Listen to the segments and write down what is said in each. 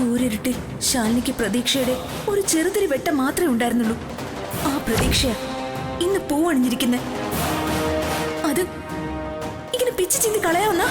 കൂരിരുട്ടിൽ ശാലിനിക്ക് പ്രതീക്ഷയുടെ ഒരു ചെറുതിരി വെട്ടം മാത്രമേ ഉണ്ടായിരുന്നുള്ളൂ. ആ പ്രതീക്ഷ ഇന്ന് പൂവണിഞ്ഞിരിക്കുന്നെ. അത് ഇങ്ങനെ പിച്ചു ചിന്തി കളയാവുന്ന.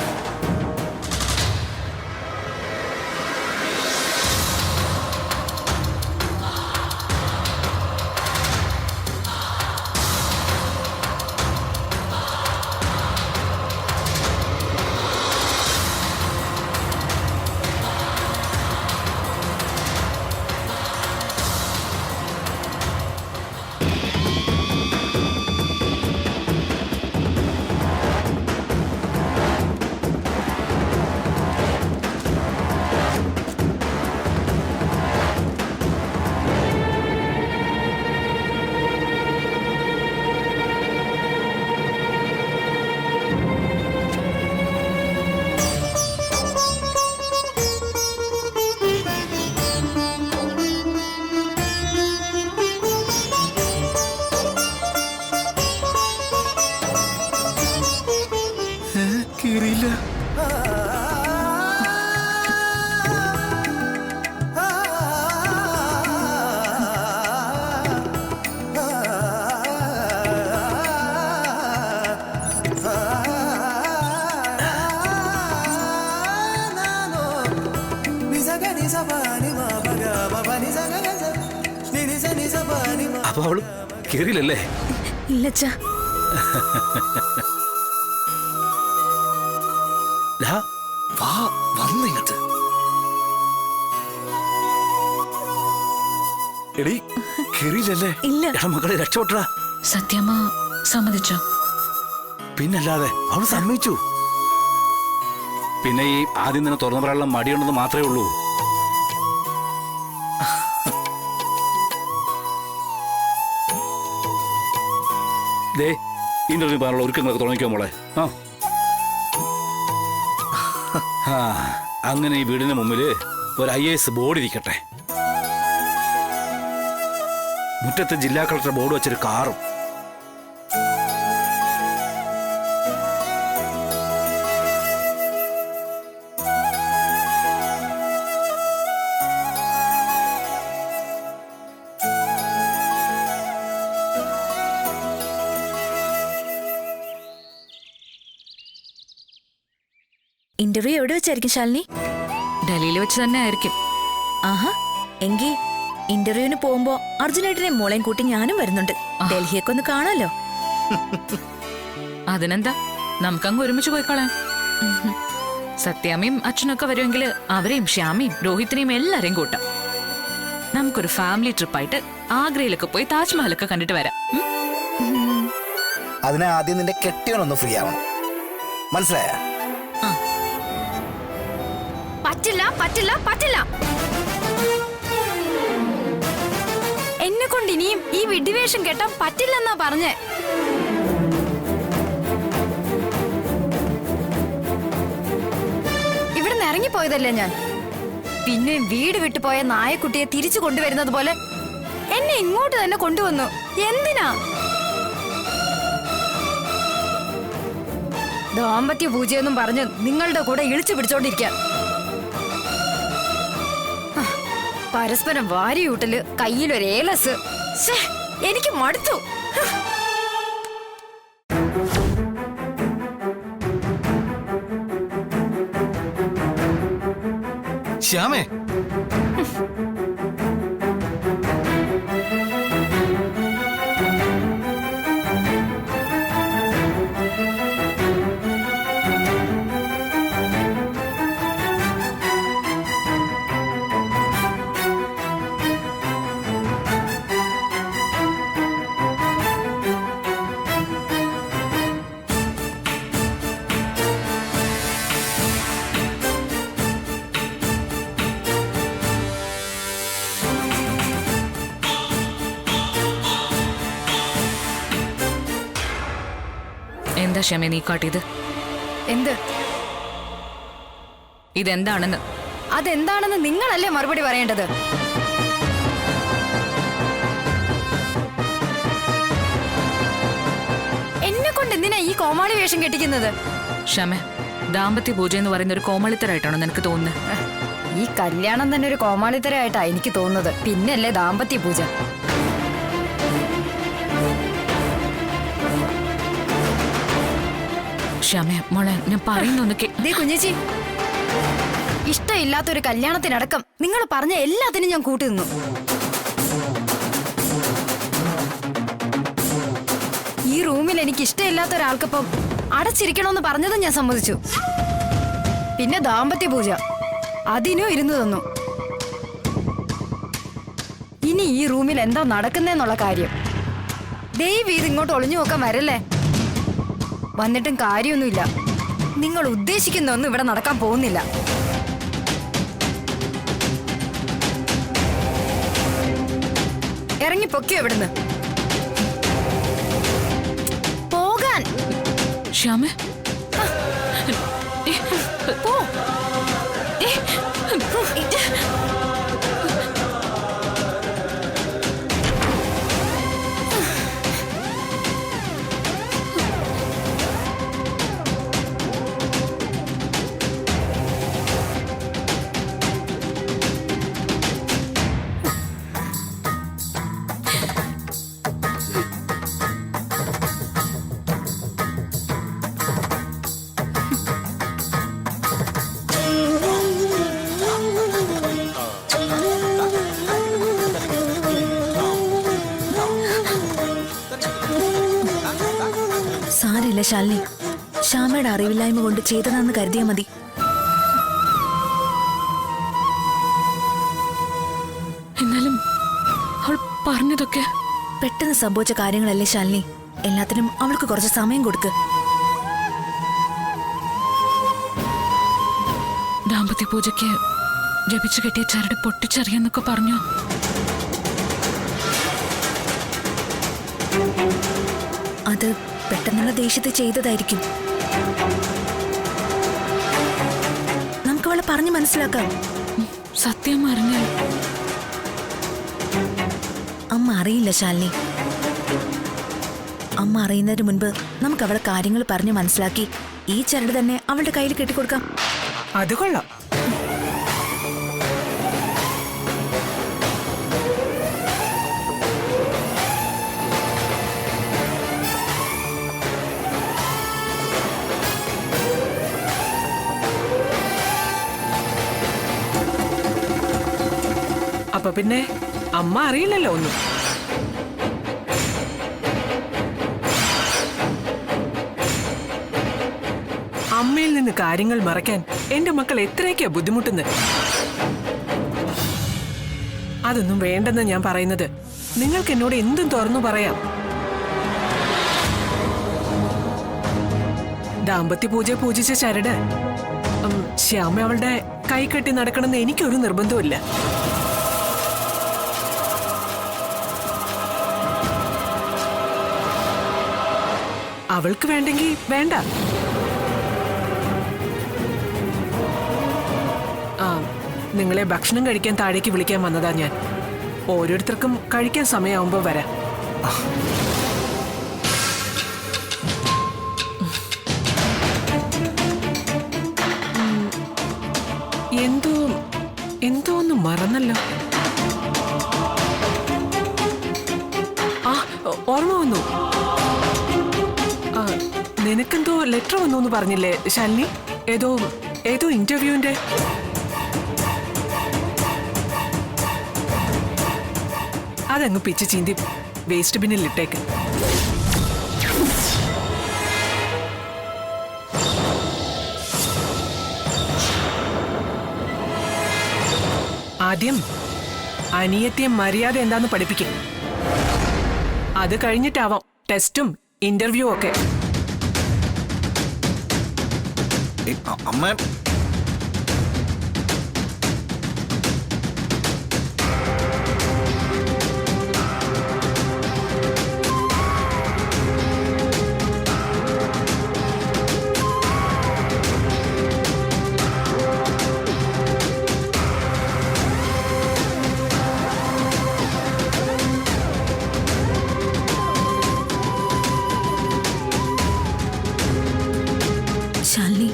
അപ്പൊ അവള് കേറിയില്ലല്ലേ? ഇല്ലച്ചാ. വന്നിങ്ങട്ട് എടി കേറിയില്ലല്ലേ? ഇല്ല. മക്കളെ രക്ഷപ്പെട്ടാ. സത്യമ്മ സമ്മതിച്ചോ? പിന്നല്ലാതെ അവള് സമ്മതിച്ചു. പിന്നെ ഈ ആദ്യം തന്നെ തുറന്നു പറയാനുള്ള മടിയുണ്ടെന്ന് മാത്രമേ ഉള്ളൂ. ഇന്റർവ്യൂ പറയാനുള്ള ഒരുക്കങ്ങളൊക്കെ തുടങ്ങിക്കോ മോളെ. അങ്ങനെ ഈ വീടിന് മുമ്പില് ഒരു IAS ബോർഡ് ഇരിക്കട്ടെ. മുറ്റത്ത് ജില്ലാ കളക്ടർ ബോർഡ് വെച്ചൊരു കാറും. ഇന്റർവ്യൂ എവിടെ വെച്ചായിരിക്കും ശാലിനി? ഡൽഹിയിൽ വെച്ച് തന്നെ ആയിരിക്കും. ആഹാ, എങ്കി ഇന്റർവ്യൂവിന് പോകുമ്പോ അർജുനേട്ടനെ മോളെയും കൂട്ടി ഞാനും വരുന്നുണ്ട്. ഡൽഹിയൊക്കെ ഒന്ന് കാണാലോ. അതിനെന്താ, നമുക്കങ്ങ് ഒരുമിച്ച് പോയിക്കോളാം. സത്യാമ്മയും അച്ഛനൊക്കെ വരുമെങ്കിൽ അവരെയും ശ്യാമിയും രോഹിത്തിനെയും എല്ലാരെയും കൂട്ടാം. നമുക്കൊരു ഫാമിലി ട്രിപ്പായിട്ട് ആഗ്രയിലൊക്കെ പോയി താജ്മഹലൊക്കെ കണ്ടിട്ട് വരാം. അതിനെ ആദ്യം നിന്റെ കെട്ടിയവനൊന്ന് ഫ്രീ ആവണം, മനസ്സിലായ? പറ്റില്ല പറ്റില്ല പറ്റില്ല. എന്നെ കൊണ്ട് ഇനിയും ഈ വിഡ്ഢിവേഷം കെട്ടാൻ പറ്റില്ലെന്നാ പറഞ്ഞേ. ഇവിടുന്ന് ഇറങ്ങിപ്പോയതല്ലേ ഞാൻ. പിന്നെ വീട് വിട്ടുപോയ നായക്കുട്ടിയെ തിരിച്ചു കൊണ്ടുവരുന്നത് പോലെ എന്നെ ഇങ്ങോട്ട് തന്നെ കൊണ്ടുവന്നു. എന്തിനാ? ദാമ്പത്യ പൂജയൊന്നും പറഞ്ഞ് നിങ്ങളുടെ കൂടെ ഇളിച്ചു പിടിച്ചോണ്ടിരിക്കാൻ. പരസ്പരം വാരിയൂട്ടല്, കയ്യിലൊരു ഏലസ്. എനിക്ക് മടുത്തു. ശ്യാമേ, എന്താ ശ്യാമേ നീ കാട്ടിയത്? എന്ത്? ഇതെന്താണെന്ന്. അതെന്താണെന്ന് നിങ്ങളല്ലേ മറുപടി പറയേണ്ടത്. എന്നെ കൊണ്ട് എന്തിനാ ഈ കോമാളി വേഷം കെട്ടിക്കുന്നത്? ശ്യാമേ, ദാമ്പത്യ പൂജ എന്ന് പറയുന്ന ഒരു കോമാളിത്തരായിട്ടാണോ നിനക്ക് തോന്നുന്നത്? ഈ കല്യാണം തന്നെ ഒരു കോമാളിത്തരമായിട്ടാ എനിക്ക് തോന്നുന്നത്. പിന്നല്ലേ ദാമ്പത്യ പൂജ. ശ്യാമേ മോളെ ഞാൻ പറയുന്നൊന്നൊക്കെ ദേ കുഞ്ഞേച്ചി, ഇഷ്ടമില്ലാത്തൊരു കല്യാണത്തിനടക്കം നിങ്ങൾ പറഞ്ഞ എല്ലാത്തിനും ഞാൻ കൂട്ടുനിന്നു. ഈ റൂമിൽ എനിക്ക് ഇഷ്ടമില്ലാത്ത ഒരാൾക്കൊപ്പം അടച്ചിരിക്കണമെന്ന് പറഞ്ഞതും ഞാൻ സമ്മതിച്ചു. പിന്നെ ദാമ്പത്യ പൂജ അതിനും ഇരുന്നു തന്നു. ഇനി ഈ റൂമിൽ എന്താ നടക്കുന്നേന്നുള്ള കാര്യം ദയവ് ഇത് ഇങ്ങോട്ട് ഒളിഞ്ഞു നോക്കാൻ വരല്ലേ. വന്നിട്ടും കാര്യമൊന്നുമില്ല. നിങ്ങൾ ഉദ്ദേശിക്കുന്ന ഒന്നും ഇവിടെ നടക്കാൻ പോകുന്നില്ല. ഇറങ്ങി പൊക്കിയോ ഇവിടുന്ന്. പോകാൻ. ശ്യാമേ പോ. സാരില്ല ശാലിനി, ശ്യാമയുടെ അറിവില്ലായ്മ കൊണ്ട് ചെയ്തതാന്ന് കരുതിയാ മതി. എന്നാലും അവൾ പറഞ്ഞതൊക്കെ പെട്ടെന്ന് സംഭവിച്ച കാര്യങ്ങളല്ലേ ശാലിനി. എല്ലാത്തിനും അവൾക്ക് കുറച്ച് സമയം കൊടുക്ക്. ദാമ്പത്യ പൂജയ്ക്ക് ജപിച്ചു കെട്ടിയ ചരട് പൊട്ടിച്ചെറിയെന്നൊക്കെ പറഞ്ഞു. അത് പെട്ടെന്നുള്ള ദേഷ്യത്തെ ചെയ്തതായിരിക്കും. നമുക്ക് അവളെ പറഞ്ഞു മനസ്സിലാക്കാം. സത്യം അറിഞ്ഞാൽ അമ്മ അറിയില്ല ശാലിനി. അമ്മ അറിയുന്നതിന് മുൻപ് നമുക്ക് അവളെ കാര്യങ്ങൾ പറഞ്ഞു മനസ്സിലാക്കി ഈ ചരട് തന്നെ അവളുടെ കയ്യിൽ കെട്ടിക്കൊടുക്കാം. അത് കൊള്ളാം. അപ്പൊ പിന്നെ അമ്മ അറിയില്ലല്ലോ ഒന്നും. അമ്മയിൽ നിന്ന് കാര്യങ്ങൾ മറയ്ക്കാൻ എന്റെ മക്കൾ എത്രയൊക്കെയാ ബുദ്ധിമുട്ടുന്നത്. അതൊന്നും വേണ്ടെന്ന് ഞാൻ പറയുന്നത്. നിങ്ങൾക്ക് എന്നോട് എന്തും തുറന്നു പറയാം. ദാമ്പത്യ പൂജ പൂജിച്ച ചരട് ശ്യാമ അവളുടെ കൈ കെട്ടി നടക്കണമെന്ന് എനിക്കൊരു നിർബന്ധമില്ല. അവൾക്ക് വേണ്ടെങ്കിൽ വേണ്ട. നിങ്ങളെ ഭക്ഷണം കഴിക്കാൻ താഴേക്ക് വിളിക്കാൻ വന്നതാ ഞാൻ. ഓരോരുത്തർക്കും കഴിക്കാൻ സമയമാവുമ്പോ വരാം. എന്തോ ഒന്ന് മറന്നല്ലോ. ഓർമ്മ വന്നു. നിനക്കെന്തോ ലെറ്റർ വന്നു പറഞ്ഞില്ലേ ശാലിനി? ഏതോ ഇന്റർവ്യൂവിന്റെ. അതങ്ങ് പിച്ച് ചീന്തി വേസ്റ്റ് ബിന്നിൽ ഇട്ടേക്ക്. ആദ്യം അനിയത്തിയെ മര്യാദ എന്താന്ന് പഠിപ്പിക്കും. അത് കഴിഞ്ഞിട്ടാവാം ടെസ്റ്റും ഇന്റർവ്യൂ ഒക്കെ. അമ്മ ശാലിനി,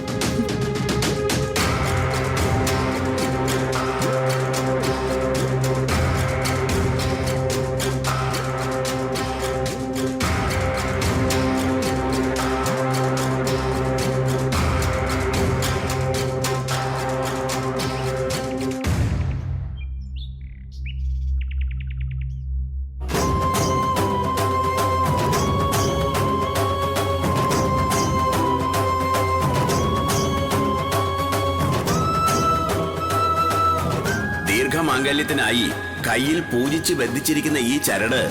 മാംഗല്യത്തിനായി കയ്യിൽ പൂജിച്ച് ബന്ധിച്ചിരിക്കുന്ന ഈ ചരട്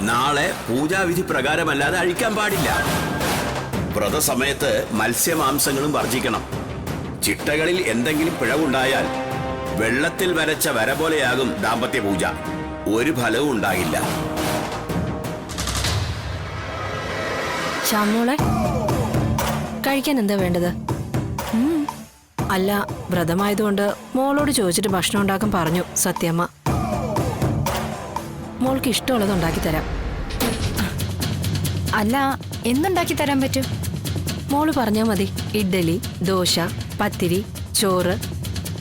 നാളെ പൂജാവിധി പ്രകാരമല്ലാതെ അഴിക്കാൻ പാടില്ല. വ്രതസമയത്ത് മത്സ്യമാംസങ്ങളും വർജിക്കണം. ചിട്ടകളിൽ എന്തെങ്കിലും പിഴവുണ്ടായാൽ വെള്ളത്തിൽ വരച്ച വര പോലെയാകും ദാമ്പത്യ പൂജ. ഒരു ഫലവും ഉണ്ടാകില്ല. ശ്യാമോളെ, കഴിക്കാൻ എന്താ വേണ്ടത്? അല്ല, വ്രതമായതുകൊണ്ട് മോളോട് ചോദിച്ചിട്ട് ഭക്ഷണം ഉണ്ടാക്കാൻ പറഞ്ഞു സത്യമ്മ. മോൾക്ക് ഇഷ്ടമുള്ളത് ഉണ്ടാക്കി തരാം. അല്ല, എന്തുണ്ടാക്കി തരാൻ പറ്റും? മോള് പറഞ്ഞാൽ മതി. ഇഡ്ഡലി, ദോശ, പത്തിരി, ചോറ്,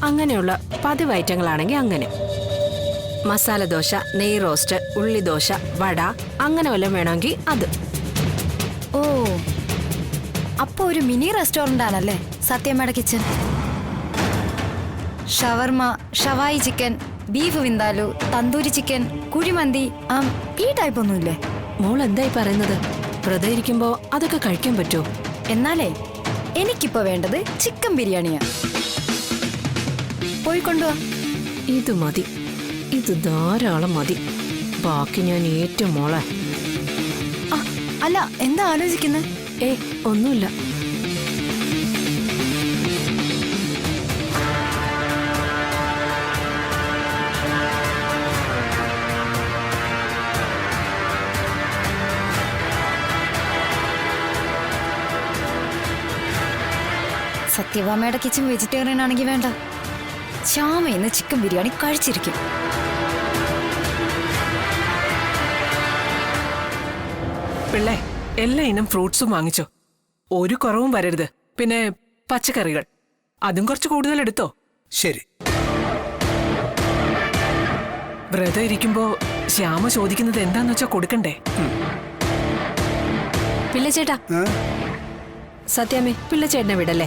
അങ്ങനെയുള്ള പതിവ് ഐറ്റങ്ങളാണെങ്കിൽ അങ്ങനെ. മസാല ദോശ, നെയ് റോസ്റ്റ്, ഉള്ളി ദോശ, വട, അങ്ങനെ വല്ലതും വേണമെങ്കിൽ അത്. ഓ, അപ്പൊ ഒരു മിനി റെസ്റ്റോറന്റ് ആണല്ലേ സത്യമ്മയുടെ കിച്ചൺ. ഷവർമ, ഷവായി ചിക്കൻ, ബീഫ് വിന്താലു, തന്തൂരി ചിക്കൻ, കുഴിമന്തി, ഈ ടൈപ്പ് ഒന്നുമില്ലേ? മോൾ എന്തായി പറയുന്നത്? വ്രതം ഇരിക്കുമ്പോ അതൊക്കെ കഴിക്കാൻ പറ്റുമോ? എന്നാലേ എനിക്കിപ്പോ വേണ്ടത് ചിക്കൻ ബിരിയാണിയാ. പോയിക്കൊണ്ടുവാ. ഇത് മതി, ഇത് ധാരാളം മതി. ബാക്കി ഞാൻ ഏറ്റവും മോളെ. അല്ല, എന്താ ആലോചിക്കുന്നത്? ഒന്നുമില്ല. സത്യഭാമയുടെ കിച്ചൺ വെജിറ്റേറിയൻ ആണെങ്കിൽ വേണ്ട. ശ്യാമ ഇന്ന് ചിക്കൻ ബിരിയാണി കഴിച്ചിരിക്കും. പിള്ളേ, എല്ലാ ഇനം ഫ്രൂട്ട്സും വാങ്ങിച്ചോ. ഒരു കുറവും വരരുത്. പിന്നെ പച്ചക്കറികൾ അതും കുറച്ച് കൂടുതൽ എടുത്തോ. ശരി. വ്രതം ഇരിക്കുമ്പോ ശ്യാമ ചോദിക്കുന്നത് എന്താന്ന് വെച്ചാ കൊടുക്കണ്ടേ? പിള്ളച്ചേട്ടാ, സത്യാമ്മേ, പിള്ളച്ചേട്ടനെ വിടല്ലേ?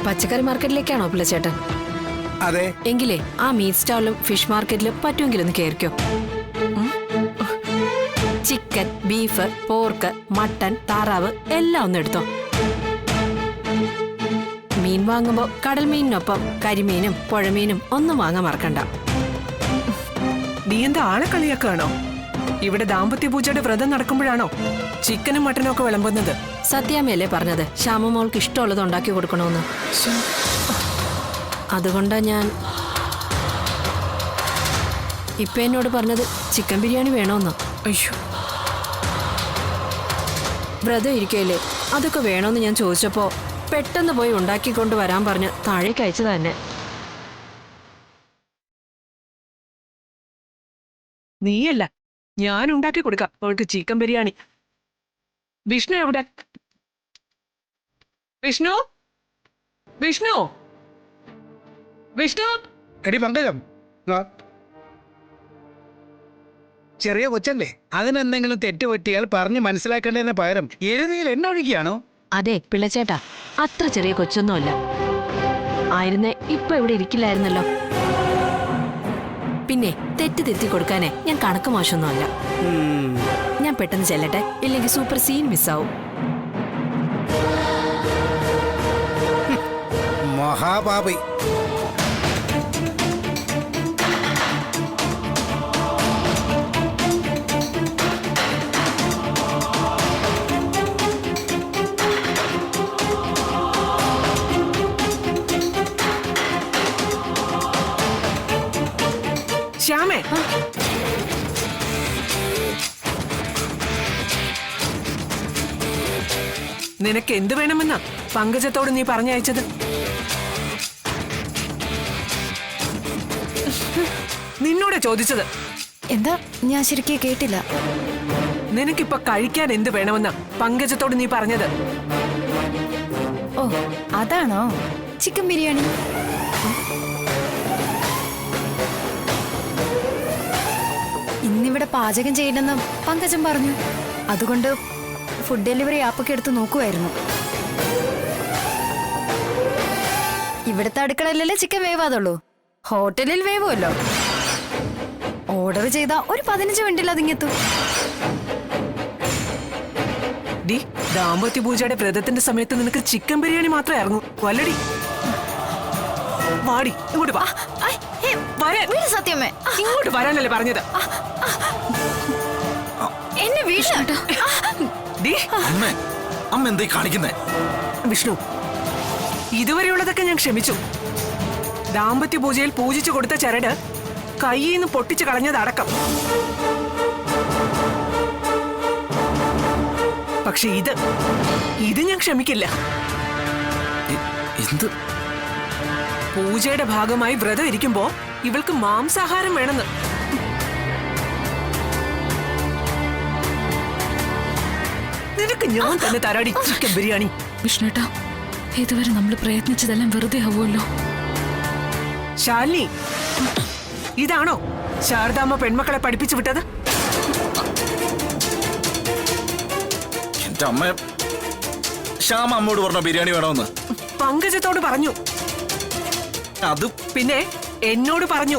പച്ചക്കറി മാർക്കറ്റിലേക്കാണോ പിള്ളച്ചേട്ടൻ? അതെ. എങ്കിലേ ആ മീറ്റ് സ്റ്റാളിലും ഫിഷ് മാർക്കറ്റിലും പറ്റുമെങ്കിലൊന്ന് കയറിക്കോ. ചിക്കൻ, ബീഫ്, പോർക്ക്, മട്ടൻ, താറാവ് എല്ലാം ഒന്ന് എടുത്തോ. മീൻ വാങ്ങുമ്പോ കടൽ മീനിനൊപ്പം കരിമീനും പുഴമീനും ഒന്നും വാങ്ങാൻ മറക്കണ്ട. നീ എന്താ ആളെ കളിയാക്കാണോ? ഇവിടെ ദാമ്പത്യ പൂജയുടെ വ്രതം നടക്കുമ്പോഴാണോ ചിക്കനും മട്ടനും ഒക്കെ വിളമ്പുന്നത്? സത്യാമ്മയല്ലേ പറഞ്ഞത് ശ്യാമമോൾക്ക് ഇഷ്ടമുള്ളത് ഉണ്ടാക്കി കൊടുക്കണമെന്ന്. അതുകൊണ്ടാ ഞാൻ ഇപ്പൊ എന്നോട് പറഞ്ഞത് ചിക്കൻ ബിരിയാണി വേണമെന്നോ. അയ്യോ, വ്രതം ഇരിക്കയില്ലേ, അതൊക്കെ വേണമെന്ന് ഞാൻ ചോദിച്ചപ്പോ പെട്ടെന്ന് പോയി ഉണ്ടാക്കിക്കൊണ്ട് വരാൻ പറഞ്ഞ് താഴേക്ക് അയച്ചത് തന്നെ. നീയല്ല, ഞാൻ ഉണ്ടാക്കി കൊടുക്കാം അവൾക്ക് ചിക്കൻ ബിരിയാണി. വിഷ്ണു എവിടെ? വിഷ്ണു, വിഷ്ണു, വിഷ്ണു. എടി പങ്കജം, ചെറിയ കൊച്ചല്ലേ, അതിനെന്തെങ്കിലും തെറ്റ് പറ്റിയാൽ പറഞ്ഞ് മനസ്സിലാക്കേണ്ടതിന് പകരം എഴുതിയിൽ എന്നെ ഒഴിക്കുകയാണോ? അതെ പിള്ളച്ചേട്ടാ, അത്ര ചെറിയ കൊച്ചൊന്നുമല്ല. ആയിരുന്നേ ഇപ്പൊ ഇവിടെ ഇരിക്കില്ലായിരുന്നല്ലോ. പിന്നെ തെറ്റ് തിരുത്തി കൊടുക്കാനേ ഞാൻ കണക്ക് മോശമൊന്നുമല്ല. ഞാൻ പെട്ടെന്ന് ചെല്ലട്ടെ, ഇല്ലെങ്കിൽ സൂപ്പർ സീൻ മിസ്സാവും. മഹാപാപി. ശ്യാമേ, നിനക്ക് എന്ത് വേണമെന്നാ പങ്കജത്തോട് നീ പറഞ്ഞയച്ചത്? നിന്നോടെ ചോദിച്ചത്. എന്താ? ഞാൻ ശരിക്കും കേട്ടില്ല. നിനക്കിപ്പൊ കഴിക്കാൻ എന്ത് വേണമെന്നാ പങ്കജത്തോട് നീ പറഞ്ഞത്? ഓ, അതാണോ ചിക്കൻ ബിരിയാണി? ഇന്നിവിടെ പാചകം ചെയ്യണമെന്ന് പങ്കജം പറഞ്ഞു. അതുകൊണ്ട് ഫുഡ് ഡെലിവറി ആപ്പൊക്കെ എടുത്ത് നോക്കുമായിരുന്നു. ഇവിടുത്തെ അടുക്കളയിലല്ലേ ചിക്കൻ വേവാതുള്ളൂ, ഹോട്ടലിൽ വേവുമല്ലോ. ഓർഡർ ചെയ്ത ഒരു 15 മിനിറ്റിൽ അതിങ്ങെത്തും. ഡി, ദാമ്പത്യ പൂജയുടെ വ്രതത്തിന്റെ സമയത്ത് നിനക്ക് ചിക്കൻ ബിരിയാണി മാത്രമേ ഇറങ്ങൂ വല്ലടി. വാടി ഇങ്ങോട്ട് വാ. വരാൻ. സത്യമേ ഇങ്ങോട്ട് വരാനല്ലേ പറഞ്ഞത്? എന്നെ വീട് ഡീ, അമ്മ എന്തായി കാണിക്കുന്നേ? വിഷ്ണു, ഇതുവരെയുള്ളതൊക്കെ ഞാൻ ക്ഷമിച്ചു. ദാമ്പത്യ പൂജയിൽ പൂജിച്ചു കൊടുത്ത ചരട് കയ്യിൽ നിന്ന് പൊട്ടിച്ചു കളഞ്ഞതടക്കം. പക്ഷെ ഇത് ഞാൻ ക്ഷമിക്കില്ല. എന്ത്? പൂജയുടെ ഭാഗമായി വ്രതം ഇരിക്കുമ്പോ ഇവൾക്ക് മാംസാഹാരം വേണമെന്ന്. നിനക്ക് ഞാൻ തന്നെ തരാടി ചിക്കൻ ബിരിയാണി. വിഷ്ണുട്ടാ, ഇതുവരെ നമ്മൾ പ്രയത്നിച്ചതെല്ലാം വെറുതെ ആവുമല്ലോ. ശാലിനി, ഇതാണോ ശാരദാമ്മ പെൺമക്കളെ പഠിപ്പിച്ചു വിട്ടത്? എന്റെ അമ്മ ശ്യാമ അമ്മോട് പറഞ്ഞ ബിരിയാണി വേണമെന്ന് പങ്കജത്തോട് പറഞ്ഞു. അത് പിന്നെ എന്നോട് പറഞ്ഞു.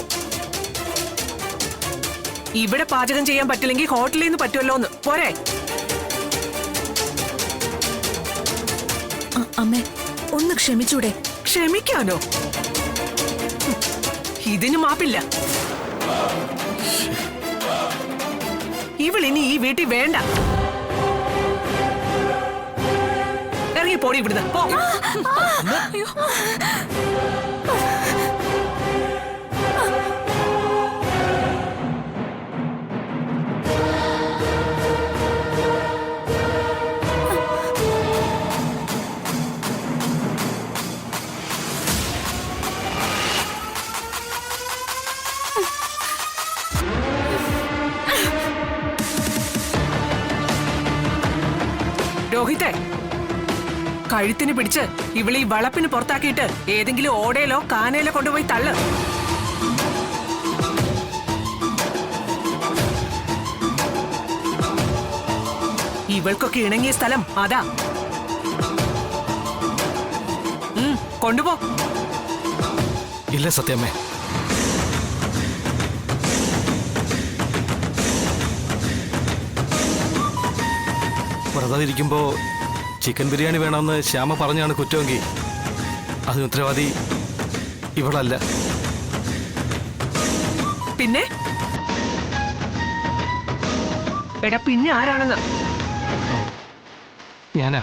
ഇവിടെ പാചകം ചെയ്യാൻ പറ്റില്ലെങ്കിൽ ഹോട്ടലിൽ നിന്ന് പറ്റുമല്ലോ എന്ന്. പോരെ? അമ്മേ, ഒന്ന് ക്ഷമിച്ചൂടെ? ക്ഷമിക്കാനോ? ഇതിന് മാപ്പില്ല. ഇവളിനി ഈ വീട്ടിൽ വേണ്ട. ഇറങ്ങി പോടി ഇവിടുന്ന്. പോ. രോഹിത്തെ, കഴുത്തിന് പിടിച്ച് ഇവളീ വളപ്പിന് പുറത്താക്കിയിട്ട് ഏതെങ്കിലും ഓടയിലോ കാനയിലോ കൊണ്ടുപോയി തള്ളു. ഇവൾക്കൊക്കെ ഇണങ്ങിയ സ്ഥലം അതാ. കൊണ്ടുപോ. ഇല്ല സത്യമ്മേ, വ്രതം ഇരിക്കുമ്പോ ചിക്കൻ ബിരിയാണി വേണമെന്ന് ശ്യാമ പറഞ്ഞാണ് കുറ്റമെങ്കിൽ അതിന് ഉത്തരവാദി ഇവളല്ല. പിന്നെ എടാ, പിന്നെ ആരാണെന്ന്? ഞാനാ.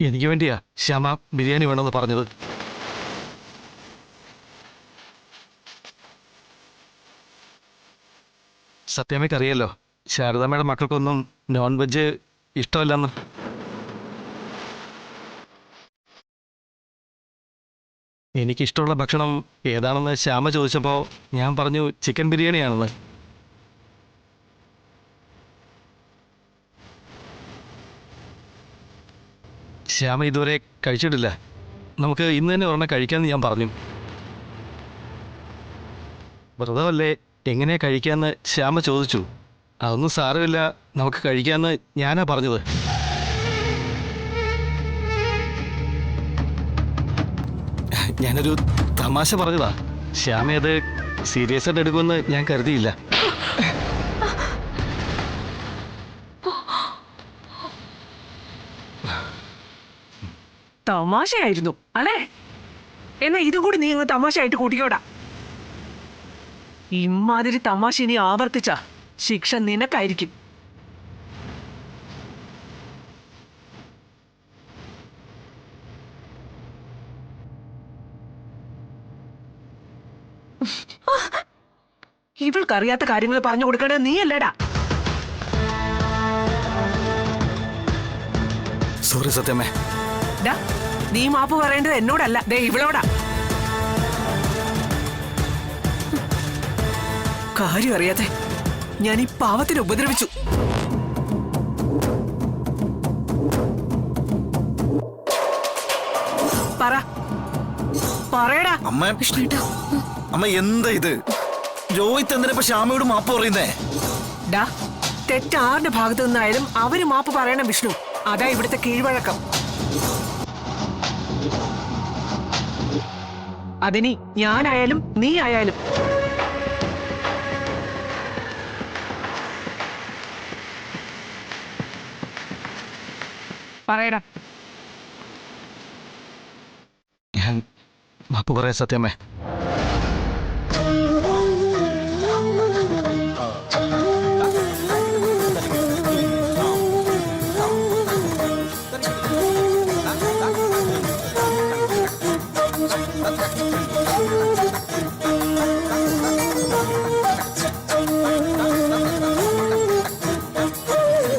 എനിക്ക് വേണ്ടിയാ ശ്യാമ ബിരിയാണി വേണമെന്ന് പറഞ്ഞത്. സത്യമേക്ക് അറിയാലോ, ശാരദാമ്മയുടെ മക്കൾക്കൊന്നും നോൺ വെജ് ഇഷ്ടമല്ലെന്ന്. എനിക്കിഷ്ടമുള്ള ഭക്ഷണം ഏതാണെന്ന് ശ്യാമ ചോദിച്ചപ്പോൾ ഞാൻ പറഞ്ഞു ചിക്കൻ ബിരിയാണിയാണെന്ന്. ശ്യാമ ഇതുവരെ കഴിച്ചിട്ടില്ല. നമുക്ക് ഇന്ന് തന്നെ ഒരെണ്ണം കഴിക്കാമെന്ന് ഞാൻ പറഞ്ഞു. വ്രതമല്ലേ, എങ്ങനെയാ കഴിക്കാമെന്ന് ശ്യാമ ചോദിച്ചു. അതൊന്നും സാരമില്ല, നമുക്ക് കഴിക്കാമെന്ന് ഞാനാ പറഞ്ഞത്. ഞാനൊരു തമാശ പറഞ്ഞതാ. ശ്യാമ അത് സീരിയസ് ആയിട്ട് എടുക്കുമെന്ന് ഞാൻ കരുതിയില്ല. തമാശയായിരുന്നു അല്ലേ? എന്നാ ഇതും കൂടി നീ അങ്ങ് തമാശയായിട്ട് കൂട്ടിക്കോടാ. ഇമാതിരി തമാശ ഇനി ആവർത്തിച്ച ശിക്ഷ നിനക്കായിരിക്കും. ഇവൾക്കറിയാത്ത കാര്യങ്ങൾ പറഞ്ഞു കൊടുക്കേണ്ടത് നീയല്ലേടാ. സോറി സത്യമേ. നീ മാപ്പ് പറയേണ്ടത് എന്നോടല്ല, ദേ ഇവളോടാ. കാര്യം അറിയാതെ ഞാൻ ഈ പാവത്തിനെ ഉപദ്രവിച്ചു. പറയടാ. അമ്മ എന്താ ഇത്? രോഹിത് എന്തിനാ ശ്യാമയോട് മാപ്പ് പറയുന്നേ? തെറ്റാരുടെ ഭാഗത്തു നിന്നായാലും അവര് മാപ്പ് പറയണം വിഷ്ണു. അതാ ഇവിടുത്തെ കീഴ്വഴക്കം. അതിനി ഞാനായാലും നീ ആയാലും. പറയടാ. ഞാൻ മാപ്പ് പറയാം സത്യമേ.